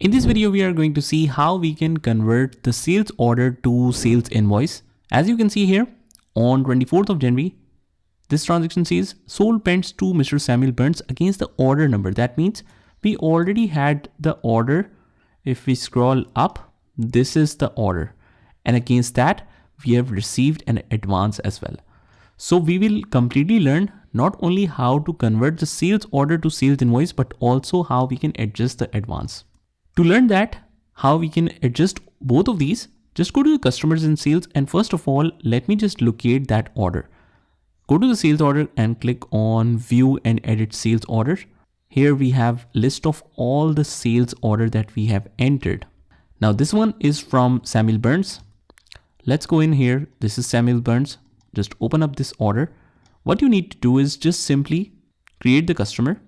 In this video, we are going to see how we can convert the sales order to sales invoice. As you can see here, on 24th of January, this transaction says sold pens to Mr. Samuel Burns against the order number. That means we already had the order. If we scroll up, this is the order. And against that, we have received an advance as well. So we will completely learn not only how to convert the sales order to sales invoice, but also how we can adjust the advance. To learn that, how we can adjust both of these, just go to the customers and sales. And first of all, let me just locate that order. Go to the sales order and click on view and edit sales order. Here we have list of all the sales order that we have entered. Now this one is from Samuel Burns. Let's go in here. This is Samuel Burns. Just open up this order. What you need to do is just simply create the customer,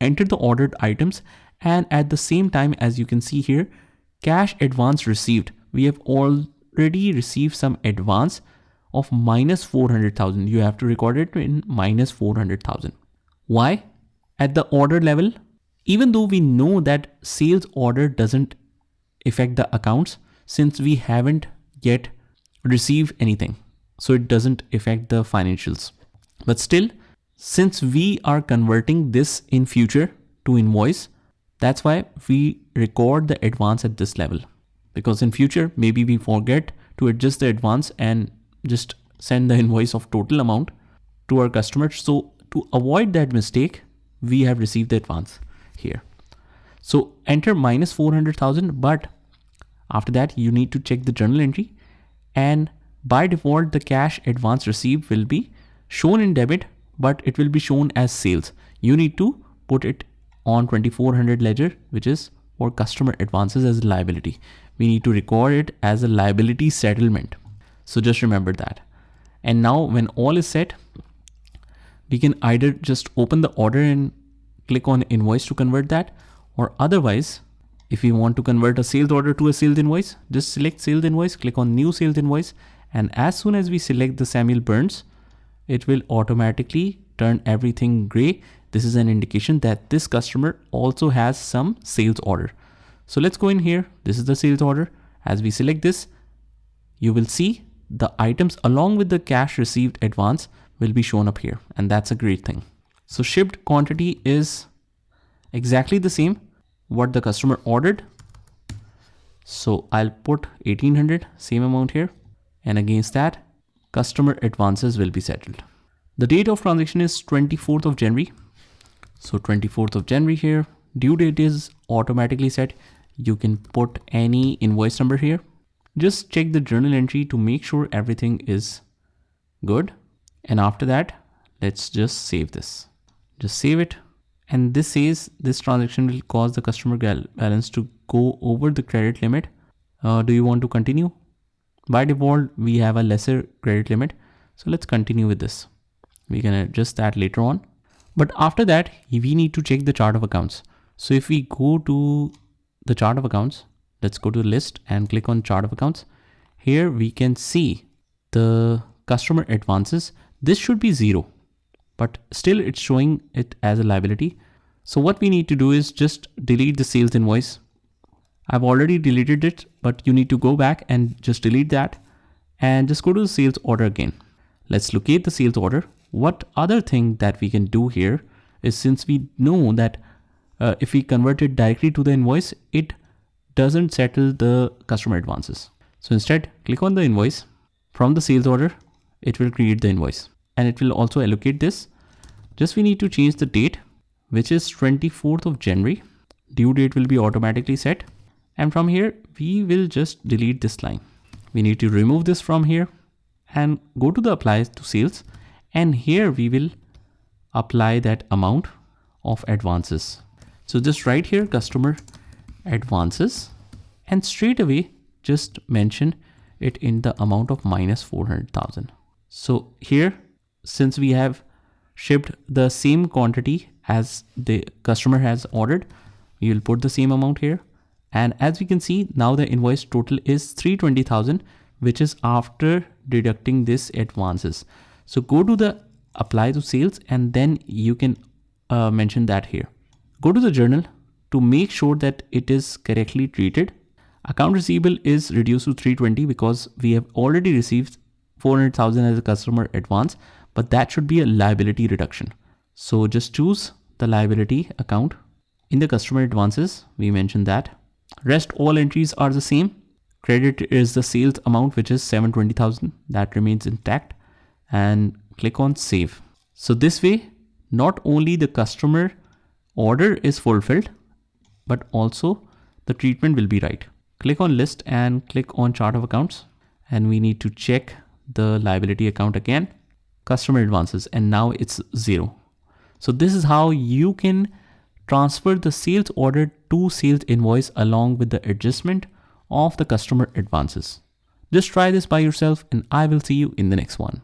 enter the ordered items, and at the same time, as you can see here, cash advance received. We have already received some advance of minus 400,000. You have to record it in minus 400,000. Why? At the order level, even though we know that sales order doesn't affect the accounts, since we haven't yet received anything, so it doesn't affect the financials. But still, since we are converting this in future to invoice, that's why we record the advance at this level, because in future, maybe we forget to adjust the advance and just send the invoice of total amount to our customers. So to avoid that mistake, we have received the advance here. So enter minus 400,000, but after that, you need to check the journal entry, and by default, the cash advance received will be shown in debit, but it will be shown as sales. You need to put it on 2400 ledger, which is for customer advances as a liability. We need to record it as a liability settlement. So just remember that. And now when all is set, we can either just open the order and click on invoice to convert that, or otherwise, if we want to convert a sales order to a sales invoice, just select sales invoice, click on new sales invoice. And as soon as we select the Samuel Burns, it will automatically turn everything gray. This is an indication that this customer also has some sales order. So let's go in here. This is the sales order. As we select this, you will see the items along with the cash received advance will be shown up here. And that's a great thing. So shipped quantity is exactly the same what the customer ordered. So I'll put 1800, same amount here. And against that, customer advances will be settled. The date of transaction is 24th of January. So 24th of January here, due date is automatically set. You can put any invoice number here. Just check the journal entry to make sure everything is good. And after that, let's just save this. Just save it. And this says this transaction will cause the customer balance to go over the credit limit. Do you want to continue? By default, we have a lesser credit limit. So let's continue with this. We can adjust that later on. But after that, we need to check the chart of accounts. So if we go to the chart of accounts, let's go to the list and click on chart of accounts. Here we can see the customer advances. This should be 0, but still it's showing it as a liability. So what we need to do is just delete the sales invoice. I've already deleted it, but you need to go back and just delete that and just go to the sales order again. Let's locate the sales order. What other thing that we can do here is, since we know that if we convert it directly to the invoice, it doesn't settle the customer advances. So instead, click on the invoice. From the sales order, it will create the invoice and it will also allocate this. Just we need to change the date, which is 24th of January. Due date will be automatically set. And from here, we will just delete this line. We need to remove this from here and go to the apply to sales. And here we will apply that amount of advances. So just write here customer advances and straight away just mention it in the amount of minus 400,000. So here, since we have shipped the same quantity as the customer has ordered, we will put the same amount here. And as we can see, now the invoice total is 320,000, which is after deducting this advances. So go to the apply to sales and then you can mention that here. Go to the journal, to make sure that it is correctly treated. Account receivable is reduced to 320 because we have already received 400,000 as a customer advance, but that should be a liability reduction. So just choose the liability account. In the customer advances, we mentioned that. Rest all entries are the same. Credit is the sales amount, which is 720,000. That remains intact, and click on save. So this way, not only the customer order is fulfilled, but also the treatment will be right. Click on list and click on chart of accounts, and we need to check the liability account again, customer advances, and now it's 0. So this is how you can transfer the sales order to sales invoice along with the adjustment of the customer advances. Just try this by yourself, and I will see you in the next one.